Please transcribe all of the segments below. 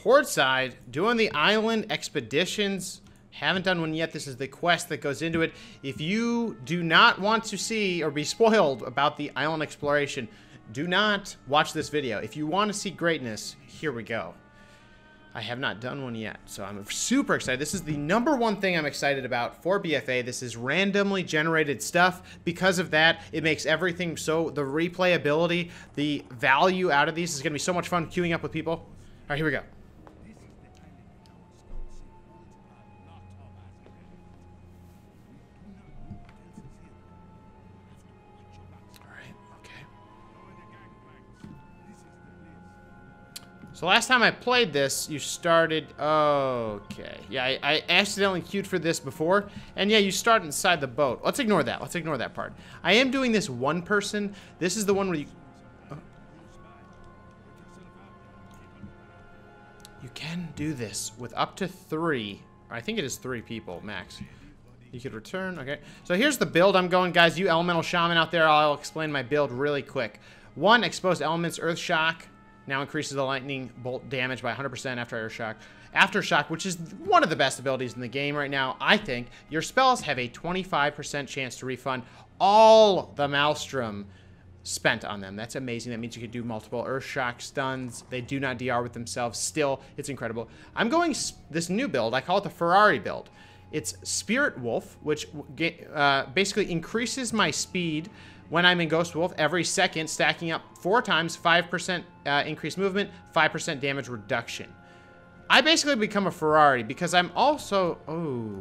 Horde side, doing the island expeditions. Haven't done one yet. This is the quest that goes into it. If you do not want to see or be spoiled about the island exploration, do not watch this video. If you want to see greatness, here we go. I have not done one yet, so I'm super excited. This is the #1 thing I'm excited about for BFA. This is randomly generated stuff. Because of that, it makes everything so, the replayability, the value out of these is going to be so much fun queuing up with people. All right, here we go. So last time I played this, you started... Okay. Yeah, I accidentally queued for this before. And yeah, you start inside the boat. Let's ignore that. Let's ignore that part. I am doing this one person. This is the one where you... Oh. You can do this with up to 3. I think it is 3 people, max. You could return. Okay. So here's the build I'm going, guys. You elemental shaman out there, I'll explain my build really quick. 1, exposed elements, earth shock. Now increases the lightning bolt damage by 100% after Aftershock. Aftershock, which is one of the best abilities in the game right now, I think. Your spells have a 25% chance to refund all the Maelstrom spent on them. That's amazing. That means you could do multiple Earthshock stuns. They do not DR with themselves. Still, it's incredible. I'm going this new build. I call it the Ferrari build. It's Spirit Wolf, which basically increases my speed when I'm in Ghost Wolf every second, stacking up 4 times, 5% increased movement, 5% damage reduction. I basically become a Ferrari because I'm also... Oh,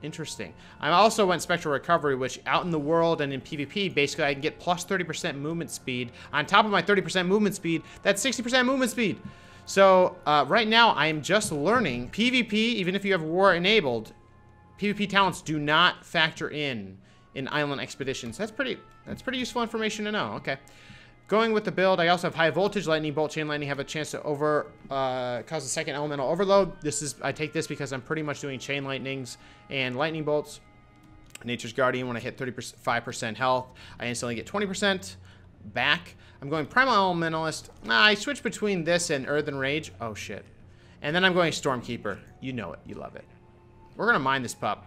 interesting. I also went Spectral Recovery, which out in the world and in PvP, basically I can get plus 30% movement speed. On top of my 30% movement speed, that's 60% movement speed. So right now I am just learning PvP, even if you have War enabled, PvP talents do not factor in island expeditions. That's pretty useful information to know. Okay. Going with the build, I also have high voltage lightning bolt, chain lightning, have a chance to cause a second elemental overload. I take this because I'm pretty much doing chain lightnings and lightning bolts. Nature's Guardian, when I hit 35% health, I instantly get 20% back. I'm going Primal Elementalist. I switch between this and Earthen Rage. Oh shit. And then I'm going Stormkeeper. You know it, you love it. We're gonna mine this pup.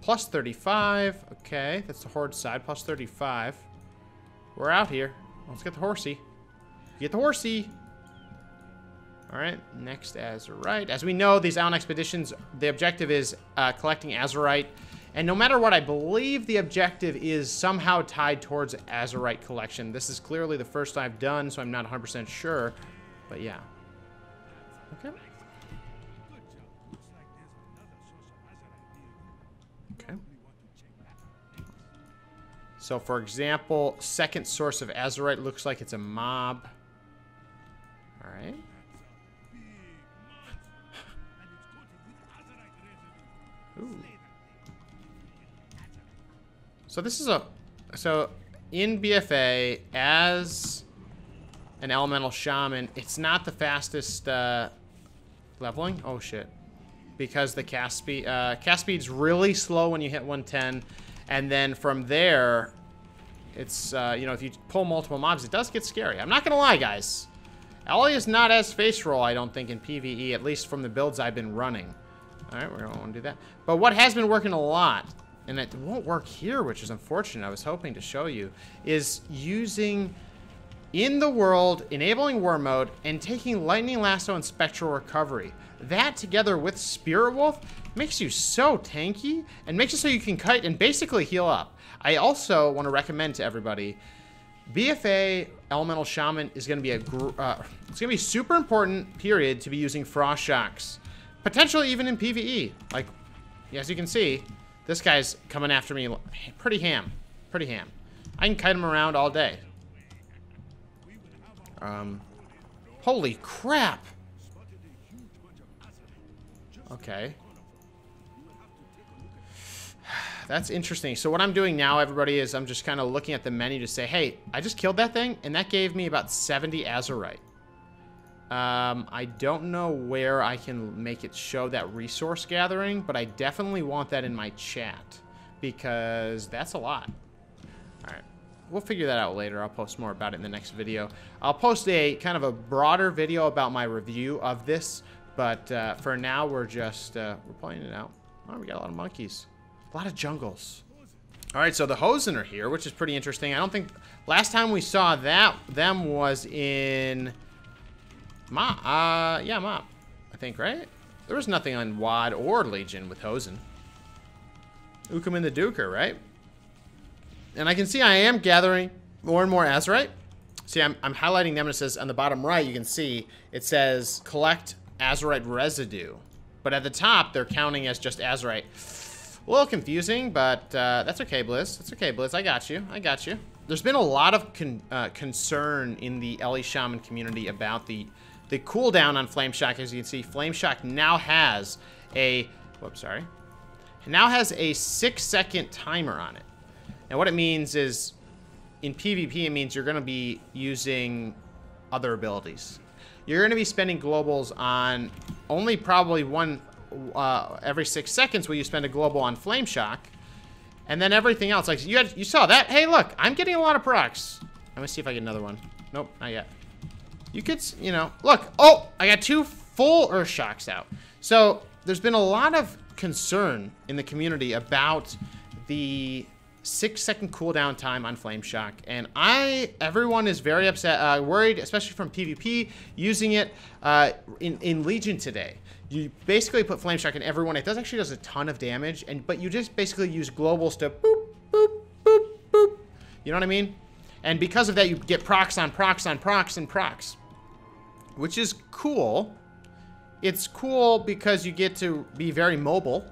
Plus 35. Okay, that's the Horde side. Plus 35. We're out here. Let's get the horsey. Get the horsey. Alright, next Azurite. As we know, these island expeditions, the objective is collecting Azurite. And no matter what, I believe the objective is somehow tied towards Azurite collection. This is clearly the first I've done, so I'm not 100% sure. But yeah. Okay. So, for example, second source of Azurite looks like it's a mob. All right. Ooh. So this is so in BFA, as an elemental shaman, it's not the fastest leveling. Oh shit. Because the cast speed's really slow when you hit 110. And then from there, it's, you know, if you pull multiple mobs, it does get scary. I'm not going to lie, guys. Ellie is not as face roll, I don't think, in PvE, at least from the builds I've been running. All right, we're going to want to do that. But what has been working a lot, and it won't work here, which is unfortunate, I was hoping to show you, is using in the world, enabling War Mode, and taking Lightning Lasso and Spectral Recovery. That, together with Spirit Wolf, makes you so tanky, and makes it so you can kite and basically heal up. I also want to recommend to everybody, BFA Elemental Shaman is going to be it's going to be super important period to be using Frost Shocks. Potentially even in PvE. Like, as you can see, this guy's coming after me pretty ham. Pretty ham. I can kite him around all day. Holy crap! Okay. That's interesting. So what I'm doing now, everybody, is I'm just kind of looking at the menu to say, hey, I just killed that thing, and that gave me about 70 Azurite. I don't know where I can make it show that resource gathering, but I definitely want that in my chat, because that's a lot. All right. we'll figure that out later. I'll post more about it in the next video. I'll post a kind of a broader video about my review of this, but for now we're just we're playing it out. Oh, we got a lot of monkeys, a lot of jungles. All right, so the Hosen are here, which is pretty interesting. I don't think last time we saw them was in Mop. Yeah, Mop, I think, right? There was nothing on WoD or Legion with Hosen. Ukum and the Duker, right? And I can see I am gathering more and more azurite. See, I'm highlighting them, and it says on the bottom right, you can see it says collect azurite residue. But at the top, they're counting as just azurite. A little confusing, but that's okay, Blizz. That's okay, Blizz. I got you. I got you. There's been a lot of concern in the Ellie Shaman community about the cooldown on Flame Shock. As you can see, Flame Shock now has a... Whoops, sorry. It now has a 6-second timer on it. And what it means is, in PvP, it means you're going to be using other abilities. You're going to be spending globals on only probably one... every 6 seconds will you spend a global on Flame Shock. And then everything else. Like, you saw that. Hey, look, I'm getting a lot of procs. Let me see if I get another one. Nope, not yet. You could, you know, look. Oh, I got 2 full Earth Shocks out. So there's been a lot of concern in the community about the 6-second cooldown time on Flame Shock, and everyone is very upset, worried, especially from PvP, using it in Legion today. You basically put Flame Shock in everyone. It actually does a ton of damage, but you just basically use globals to boop, boop, boop, boop. You know what I mean? And because of that, you get procs on procs on procs and procs, which is cool. It's cool because you get to be very mobile.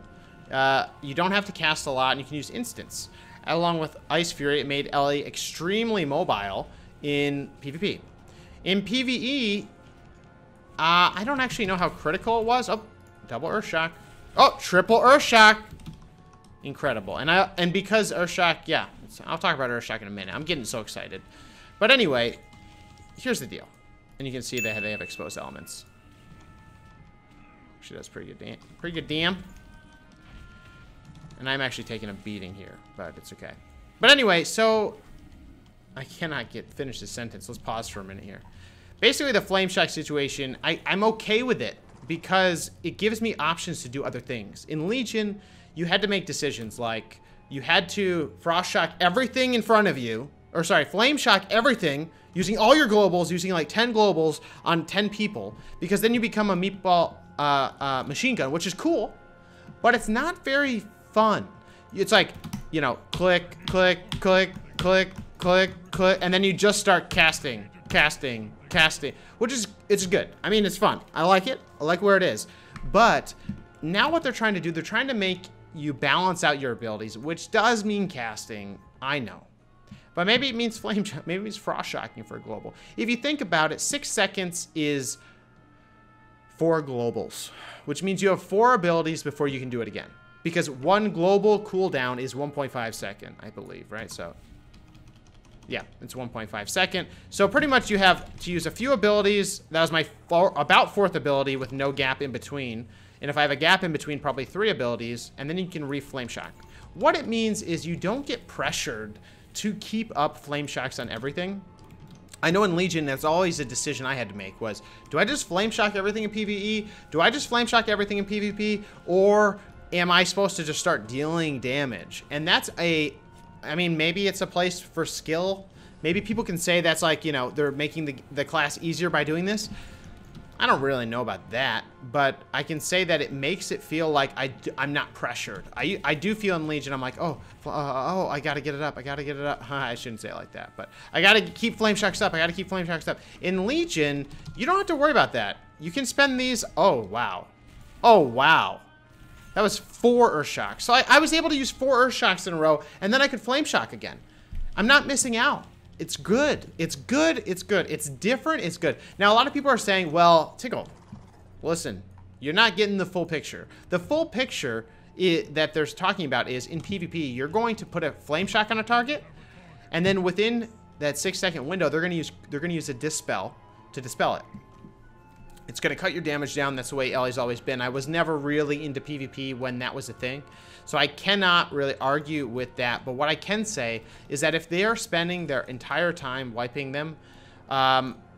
You don't have to cast a lot, and you can use instants. Along with Ice Fury, it made Ellie extremely mobile in PvP. In PvE, I don't actually know how critical it was. Oh, double Earth Shock. Oh, triple Earth Shock. Incredible. And because Earth Shock, yeah, I'll talk about Earth Shock in a minute. I'm getting so excited. But anyway, here's the deal. And you can see they have exposed elements. Actually, that's pretty good damn. And I'm actually taking a beating here, but it's okay. But anyway, so I cannot finish this sentence. Let's pause for a minute here. Basically, the Flame Shock situation, I'm okay with it because it gives me options to do other things. In Legion, you had to make decisions like you had to Frost Shock everything in front of you, or sorry, Flame Shock everything using all your globals, using like 10 globals on 10 people, because then you become a meatball machine gun, which is cool, but it's not very fun. It's like, you know, click, click, click, click, click, click, and then you just start casting, which is, it's good. I mean, it's fun. I like it. I like where it is. But now what they're trying to do, they're trying to make you balance out your abilities, which does mean casting, I know. But maybe it means flame, maybe it means frost shocking for a global. If you think about it, 6 seconds is 4 globals, which means you have 4 abilities before you can do it again. Because 1 global cooldown is 1.5 second, I believe, right? So, yeah, it's 1.5 second. So pretty much you have to use a few abilities. That was my about 4th ability with no gap in between. And if I have a gap in between, probably 3 abilities. And then you can re-flame shock. What it means is you don't get pressured to keep up flame shocks on everything. I know in Legion, that's always a decision I had to make was, do I just flame shock everything in PvE? Do I just flame shock everything in PvP? Or am I supposed to just start dealing damage? And that's I mean, maybe it's a place for skill. Maybe people can say that's like, you know, they're making the class easier by doing this. I don't really know about that, but I can say that it makes it feel like I'm not pressured. I do feel in Legion, I'm like, oh, I gotta get it up. I gotta get it up. I shouldn't say it like that, but I gotta keep flame shocks up. I gotta keep flame shocks up. In Legion, you don't have to worry about that. You can spend these. Oh, wow. Oh, wow. That was 4 Earth Shocks. So I was able to use 4 Earth Shocks in a row, and then I could Flame Shock again. I'm not missing out. It's good. It's good. It's good. It's different. It's good. Now, a lot of people are saying, well, Tiqqle, listen, you're not getting the full picture. The full picture that they're talking about is in PvP, you're going to put a Flame Shock on a target, and then within that 6-second window, they're going to use a Dispel to dispel it. It's going to cut your damage down. That's the way Ellie's always been. I was never really into PvP when that was a thing. So I cannot really argue with that. But what I can say is that if they are spending their entire time wiping them,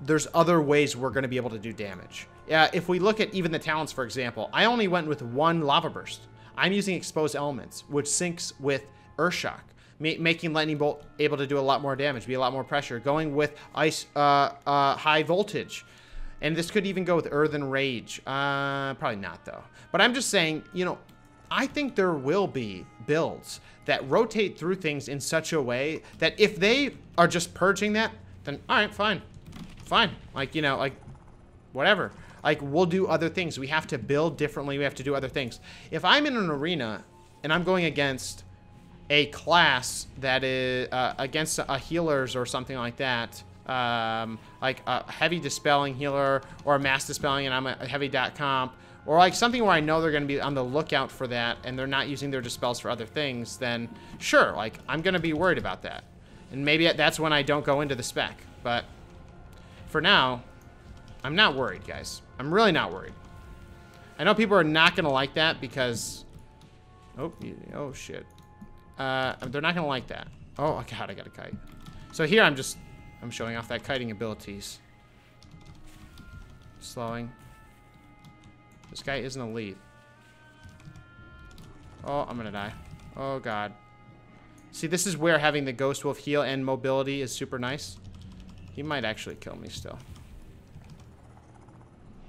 there's other ways we're going to be able to do damage. If we look at even the talents, for example, I only went with 1 Lava Burst. I'm using Exposed Elements, which syncs with Earthshock, making Lightning Bolt able to do a lot more damage, be a lot more pressure. Going with Ice High Voltage. And this could even go with Earthen Rage. Probably not, though. But I'm just saying, you know, I think there will be builds that rotate through things in such a way that if they are just purging that, then all right, fine. Fine. Like, you know, like, whatever. Like, we'll do other things. We have to build differently. We have to do other things. If I'm in an arena and I'm going against a class that is against a healers or something like that, like a heavy dispelling healer or a mass dispelling and I'm a heavy dot comp, or like something where I know they're going to be on the lookout for that and they're not using their dispels for other things, then sure, like I'm going to be worried about that. And maybe that's when I don't go into the spec. But for now, I'm not worried, guys. I'm really not worried. I know people are not going to like that because... Oh, shit. They're not going to like that. Oh, God, I got a kite. So here I'm showing off that kiting abilities. Slowing. This guy isn't elite. Oh, I'm gonna die. Oh, God. See, this is where having the Ghost Wolf heal and mobility is super nice. He might actually kill me still.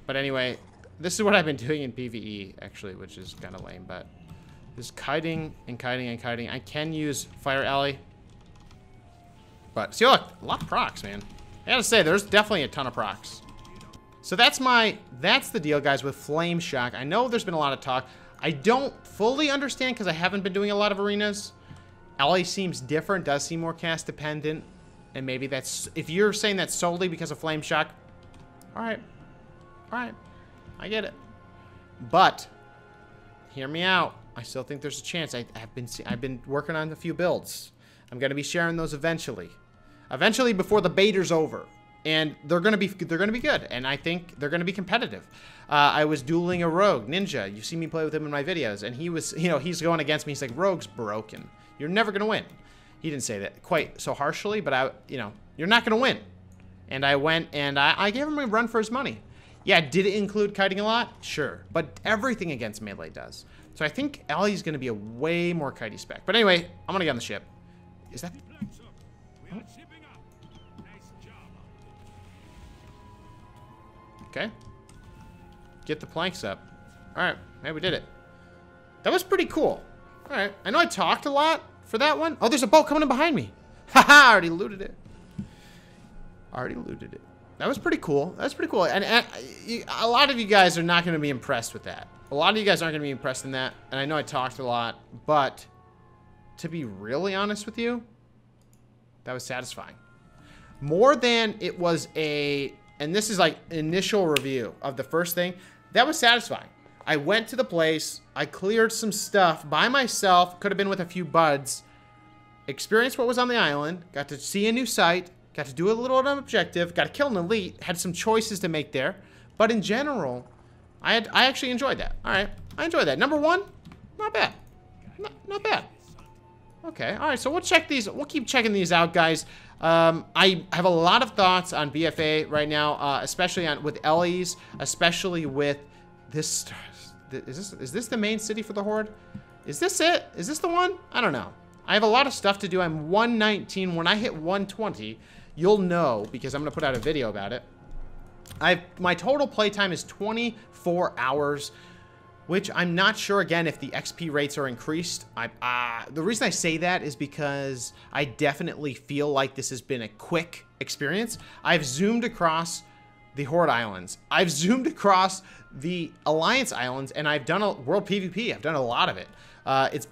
But anyway, this is what I've been doing in PvE, actually, which is kind of lame, but just kiting and kiting and kiting. I can use Fire Alley. But, see, look, a lot of procs, man. I gotta say, there's definitely a ton of procs. So that's the deal, guys, with Flame Shock. I know there's been a lot of talk. I don't fully understand because I haven't been doing a lot of arenas. Alley seems different, does seem more cast dependent. And maybe that's, if you're saying that solely because of Flame Shock, all right, I get it. But, hear me out. I still think there's a chance. I've been working on a few builds. I'm gonna be sharing those eventually. Eventually before the beta's over. And they're gonna be good, and I think they're gonna be competitive. I was dueling a rogue ninja. You see me play with him in my videos, and he was, you know, he's going against me. He's like, "Rogue's broken. You're never gonna win." He didn't say that quite so harshly, but you know, you're not gonna win. And I went and I gave him a run for his money. Yeah, did it include kiting a lot? Sure, but everything against melee does. So I think Ellie's gonna be a way more kitey spec. But anyway, I'm gonna get on the ship. Is that? Oh. Okay. Get the planks up. Alright, maybe we did it. That was pretty cool. Alright, I know I talked a lot for that one. Oh, there's a boat coming in behind me. Haha, I already looted it. That was pretty cool. That's pretty cool. And a lot of you guys are not going to be impressed with that. A lot of you guys aren't going to be impressed in that. And I know I talked a lot, but to be really honest with you, that was satisfying. More than it was a... And this is like initial review of the first thing. That was satisfying. I went to the place. I cleared some stuff by myself. Could have been with a few buds. Experienced what was on the island. Got to see a new site. Got to do a little objective. Got to kill an elite. Had some choices to make there. But in general, I actually enjoyed that. All right. I enjoyed that. Number one, not bad. Not bad. Okay. All right. So we'll check these. We'll keep checking these out, guys. I have a lot of thoughts on BFA right now, especially with Ellie's, especially with this. Is this the main city for the Horde? Is this it? Is this the one? I don't know. I have a lot of stuff to do. I'm 119. When I hit 120, you'll know because I'm going to put out a video about it. My total playtime is 24 hours. Which I'm not sure, again, if the XP rates are increased. The reason I say that is because I definitely feel like this has been a quick experience. I've zoomed across the Horde Islands. I've zoomed across the Alliance Islands, and I've done a World PvP. I've done a lot of it. That's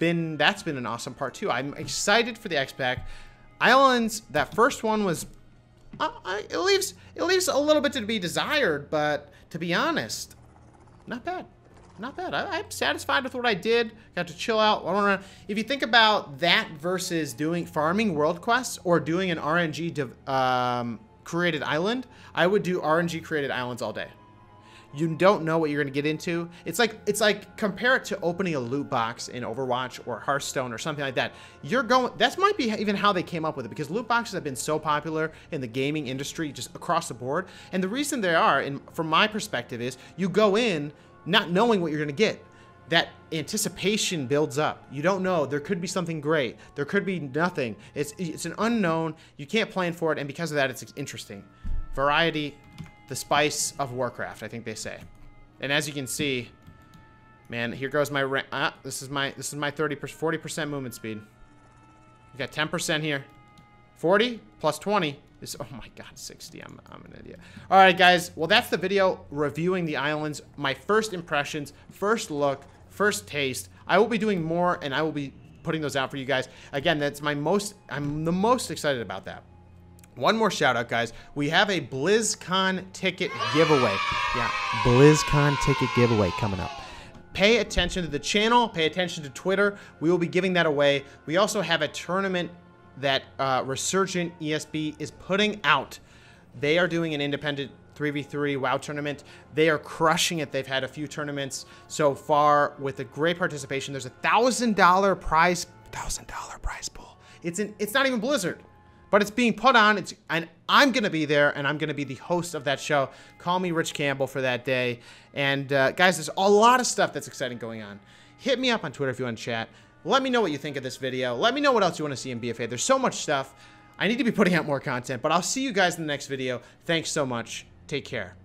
been an awesome part, too. I'm excited for the X-Pack. Islands, that first one was... it leaves a little bit to be desired, but to be honest, not bad. Not bad. I'm satisfied with what I did. Got to chill out. If you think about that versus farming world quests or doing an RNG created island, I would do RNG created islands all day. You don't know what you're going to get into. It's like compare it to opening a loot box in Overwatch or Hearthstone or something like that. That might be even how they came up with it, because loot boxes have been so popular in the gaming industry just across the board. And the reason they are, from my perspective, is you go in not knowing what you're going to get. That anticipation builds up. You don't know. There could be something great. There could be nothing. It's an unknown. You can't plan for it, and because of that, it's interesting. Variety, the spice of Warcraft, I think they say. And as you can see, man, here goes my rank. This is my 40% movement speed. You got 10% here. 40 plus 20 is, oh my god, 60. I'm an idiot. All right, guys. Well, that's the video reviewing the islands. My first impressions, first look, first taste. I will be doing more, and I will be putting those out for you guys. Again, I'm the most excited about that. One more shout out, guys. We have a BlizzCon ticket giveaway. Yeah, BlizzCon ticket giveaway coming up. Pay attention to the channel. Pay attention to Twitter. We will be giving that away. We also have a tournament that Resurgent ESB is putting out. They are doing an independent 3v3 WoW tournament. They are crushing it. They've had a few tournaments so far with a great participation. There's a $1,000 prize pool. It's not even Blizzard, but it's being put on. And I'm gonna be there, and I'm gonna be the host of that show. Call me Rich Campbell for that day. And guys, there's a lot of stuff that's exciting going on. Hit me up on Twitter if you want to chat. Let me know what you think of this video. Let me know what else you want to see in BFA. There's so much stuff. I need to be putting out more content, but I'll see you guys in the next video. Thanks so much. Take care.